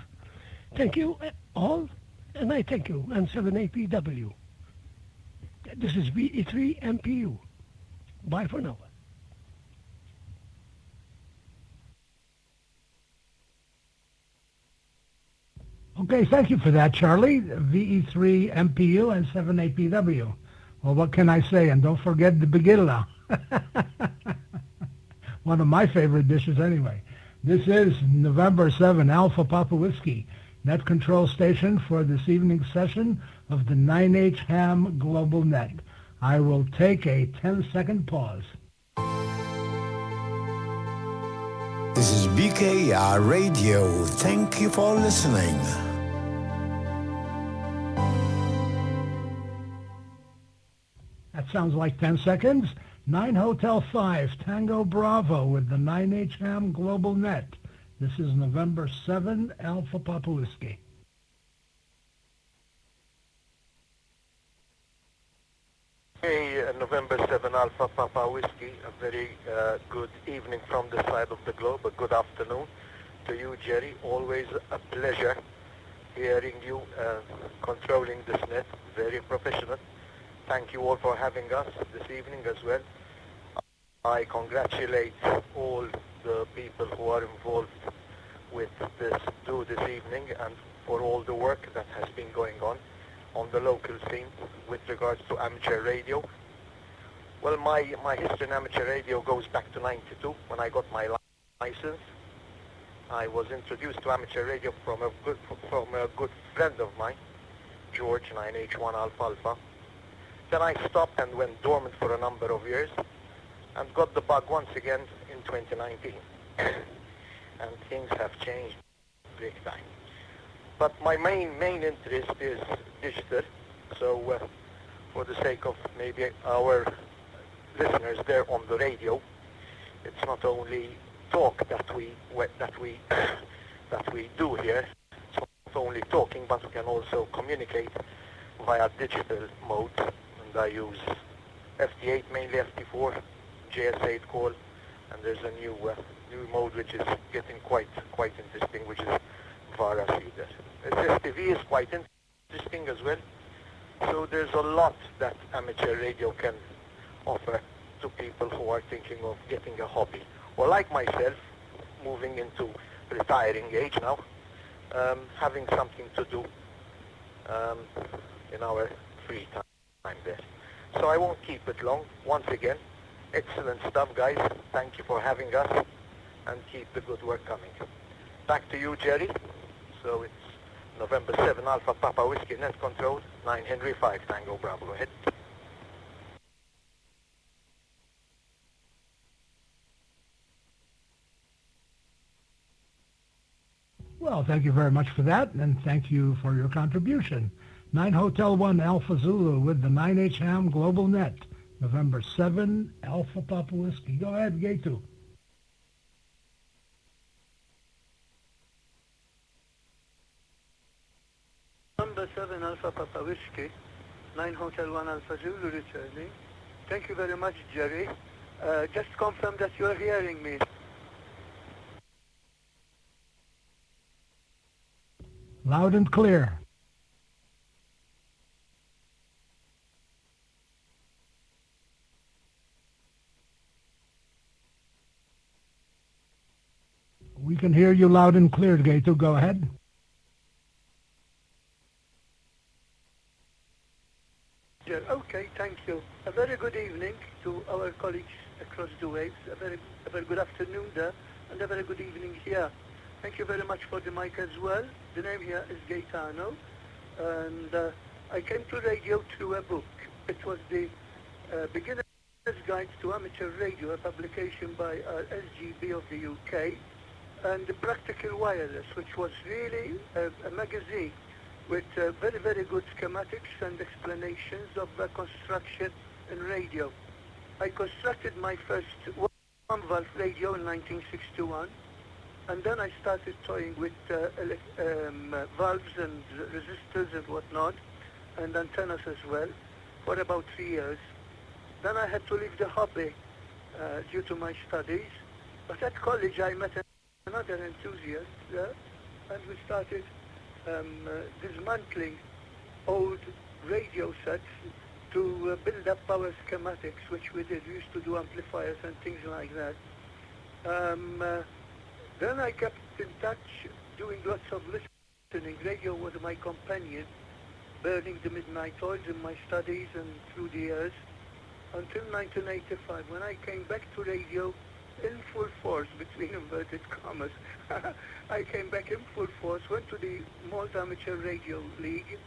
Thank you all, and I thank you, and 7APW. This is VE3 MPU. Bye for now. Okay, thank you for that, Charlie. VE3 MPU and 7APW. Well, what can I say? And don't forget the bagilla. One of my favorite dishes anyway. This is November 7 Alpha Papa Whiskey, net control station for this evening's session of the 9H Ham GlobalNet. I will take a 10-second pause. This is BKR Radio. Thank you for listening. That sounds like 10 seconds. 9 Hotel 5, Tango Bravo with the 9H Ham GlobalNet. This is November 7, Alpha Papa Whiskey. Hey, November 7 Alpha Papa Whiskey. A very good evening from this side of the globe. A good afternoon to you, Jerry. Always a pleasure hearing you controlling this net. Very professional. Thank you all for having us this evening as well. I congratulate all the people who are involved with this evening, and for all the work that has been going on the local scene with regards to amateur radio. Well, my history in amateur radio goes back to '92 when I got my license. I was introduced to amateur radio from a good friend of mine, George, 9H1 Alpha Alpha. Then I stopped and went dormant for a number of years and got the bug once again in 2019. And things have changed big time. But my main interest is digital, so for the sake of maybe our listeners there on the radio, it's not only talk that we do here. It's not only talking, but we can also communicate via digital mode. And I use FT8, mainly FT4, JS8 call, and there's a new mode which is getting quite interesting, which is VARA feeder. SSTV is quite interesting as well. So there's a lot that amateur radio can offer to people who are thinking of getting a hobby, or like myself, moving into retiring age now, having something to do in our free time there. So I won't keep it long. Once again, excellent stuff, guys. Thank you for having us, and keep the good work coming. Back to you, Jerry. So it's November 7 Alpha Papa Whiskey Net Control, 9 Henry 5 Tango Bravo. Go ahead. Well, thank you very much for that, and thank you for your contribution. 9 Hotel 1 Alpha Zulu with the 9H Ham Global Net, November 7 Alpha Papa Whiskey. Go ahead, Gate 2. Number 7 Alpha Papa Whiskey, 9 Hotel 1 Alpha Zulu returning. Thank you very much, Jerry. Just confirm that you are hearing me. Loud and clear. We can hear you loud and clear, Gate 2. Go ahead. Okay, thank you. A very good evening to our colleagues across the waves. A very good afternoon there, and a very good evening here. Thank you very much for the mic as well. The name here is Gaetano, and I came to radio through a book. It was the Beginner's Guide to Amateur Radio, a publication by SGB of the UK, and the Practical Wireless, which was really a magazine with very good schematics and explanations of construction in radio. I constructed my first one-valve radio in 1961, and then I started toying with valves and resistors and whatnot, and antennas as well, for about 3 years. Then I had to leave the hobby due to my studies, but at college I met another enthusiast there, and we started dismantling old radio sets to build up power schematics, which we did. We used to do amplifiers and things like that. Then I kept in touch, doing lots of listening. Radio was my companion, burning the midnight oils in my studies and through the years, until 1985, when I came back to radio in full force, between inverted commas. I came back in full force, went to the Malta Amateur Radio League,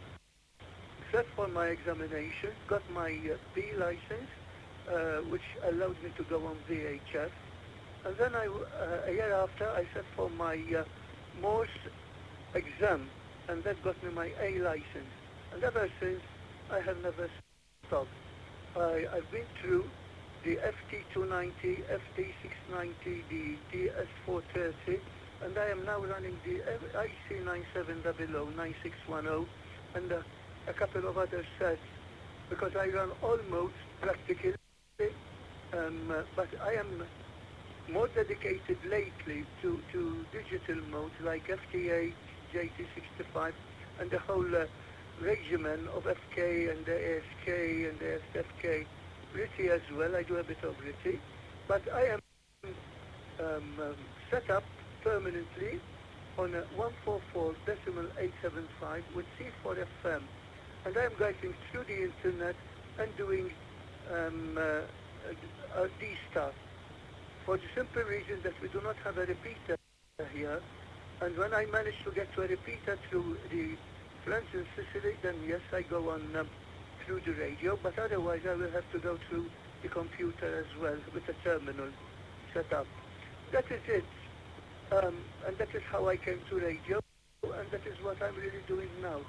sat for my examination, got my B license, which allowed me to go on VHF. And then a year after, I sat for my Morse exam, and that got me my A license. And ever since, I have never stopped. I've been through the FT290, FT690, the DS430, and I am now running the IC9700, 9610, and a couple of other sets, because I run all modes practically, but I am more dedicated lately to digital modes like FT8, JT65, and the whole regimen of FK and the ASK and the SFK. RITI as well, I do a bit of RITI, but I am set up permanently on a 144.875 with C4FM, and I am guiding through the internet and doing D stuff, for the simple reason that we do not have a repeater here, and when I manage to get to a repeater through the friends in Sicily, then yes, I go on through the radio, but otherwise I will have to go through the computer as well with a terminal set up. That is it, and that is how I came to radio, and that is what I'm really doing now.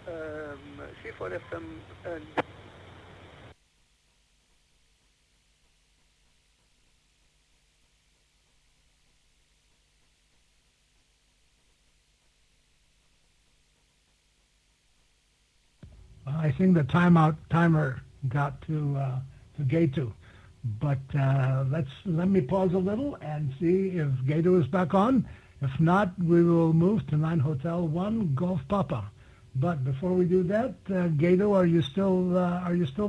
C4FM and I think the timer got to Gate 2, but let me pause a little and see if Gate 2 is back on. If not, we will move to 9 Hotel 1 Golf Papa, But before we do that, Gato, are you still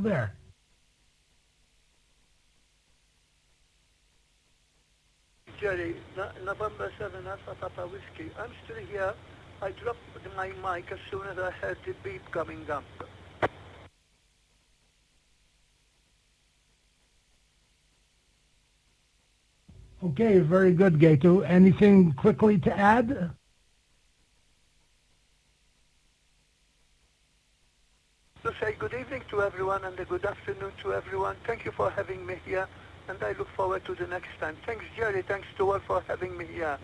there? Jerry, November 7 Alpha Papa Whiskey. I'm still here. I dropped my mic as soon as I heard the beep coming up. Okay, very good, Gato. Anything quickly to add? To say good evening to everyone and a good afternoon to everyone. Thank you for having me here, and I look forward to the next time. Thanks, Jerry. Thanks to all for having me here.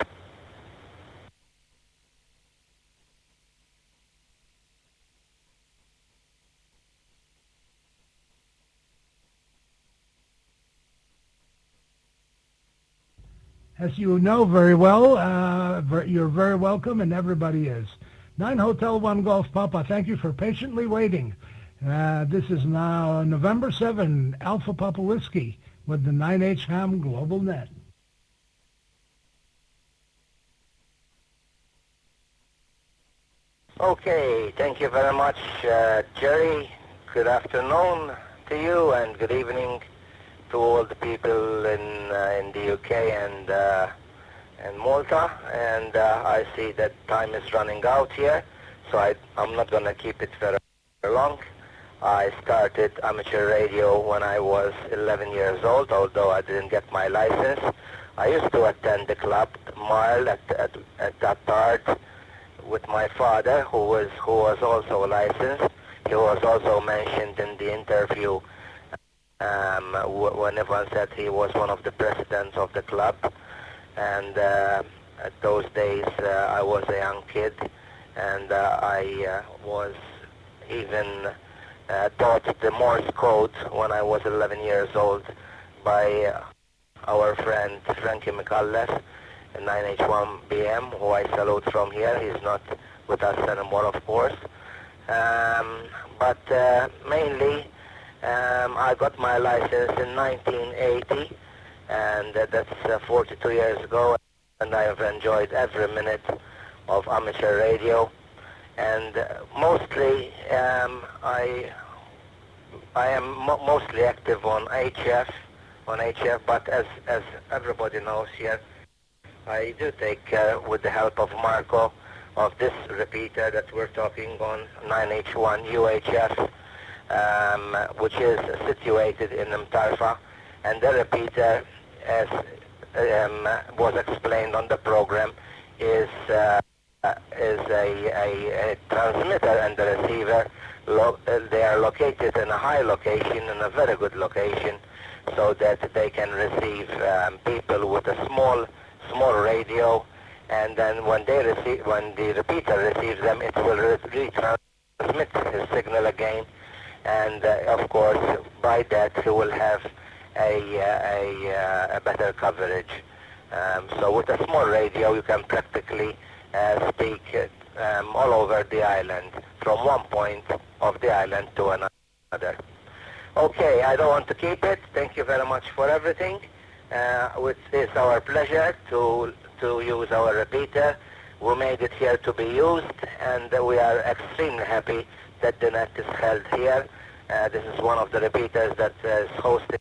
As you know very well, you're very welcome, and everybody is. 9 Hotel 1 Golf Papa, thank you for patiently waiting. This is now November 7, Alpha Papa Whiskey with the 9H Ham GlobalNet. Okay, thank you very much, Jerry. Good afternoon to you, and good evening to all the people in the UK and Malta. And I see that time is running out here, so I'm not going to keep it very long. I started amateur radio when I was 11 years old, although I didn't get my license. I used to attend the club Mile at that part with my father, who was also licensed. He was also mentioned in the interview when everyone said he was one of the presidents of the club. And at those days I was a young kid, and I was even taught the Morse code when I was 11 years old by our friend Frankie McCullough, 9H1BM, who I salute from here. He's not with us anymore, of course. But mainly I got my license in 1980, and that's 42 years ago, and I have enjoyed every minute of amateur radio. And mostly I am mostly active on HF, but as everybody knows here, I do take with the help of Marco, of this repeater that we're talking on, 9H1 UHF, which is situated in Mtarfa, and the repeater, as was explained on the program, is a transmitter and the receiver. They are located in a high location, in a very good location, so that they can receive people with a small radio, and then when the repeater receives them, it will retransmit his signal again, and of course by that he will have a better coverage. So with a small radio you can practically speak all over the island, from one point of the island to another. Okay, I don't want to keep it. Thank you very much for everything. It's our pleasure to use our repeater. We made it here to be used, and we are extremely happy that the net is held here. This is one of the repeaters that is hosting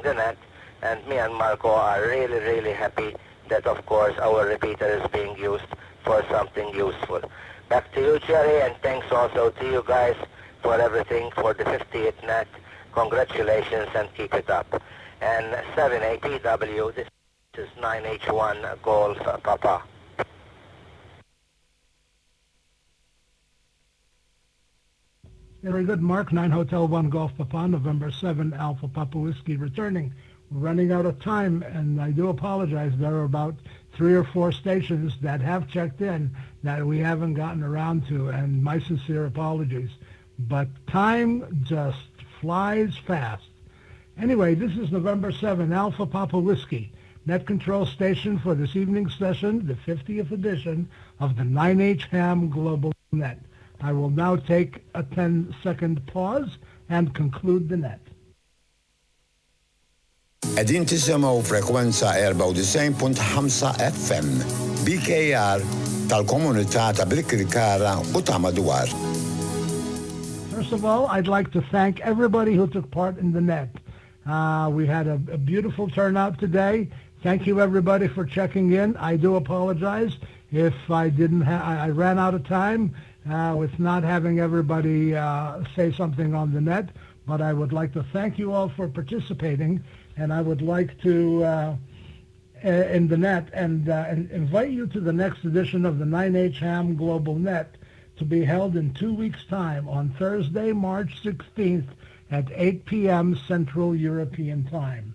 the net, and me and Marco are really, really happy that, of course, our repeater is being used for something useful. Back to you, Jerry, and thanks also to you guys for everything, for the 50th net. Congratulations, and keep it up. And 7APW, this is 9H1 Golf Papa. Very good, Mark. 9 Hotel 1 Golf Papa, November 7, Alpha Papa Whiskey returning. We're running out of time, and I do apologize. There are about 3 or 4 stations that have checked in that we haven't gotten around to, and my sincere apologies. But time just flies fast. Anyway, this is November 7, Alpha Papa Whiskey, net control station for this evening's session, the 50th edition of the 9H Ham Global Net. I will now take a 10-second pause and conclude the net. قاعدين تسمعوا فريكونسا 94.5 FM BKR tal-komunità ta' Birkirkara u ta' madwar. First of all, I'd like to thank everybody who took part in the net. We had a beautiful turnout today. Thank you, everybody, for checking in. I do apologize if I didn't. I ran out of time with not having everybody say something on the net. But I would like to thank you all for participating, and I would like to in the net and invite you to the next edition of the 9H Ham Global Net, to be held in 2 weeks' time on Thursday, March 16th at 8 p.m. Central European Time.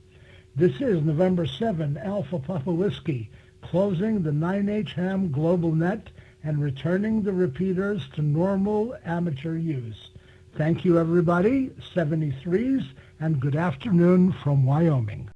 This is November 7, Alpha Papa Whiskey, closing the 9H Ham Global Net and returning the repeaters to normal amateur use. Thank you, everybody, 73s, and good afternoon from Wyoming.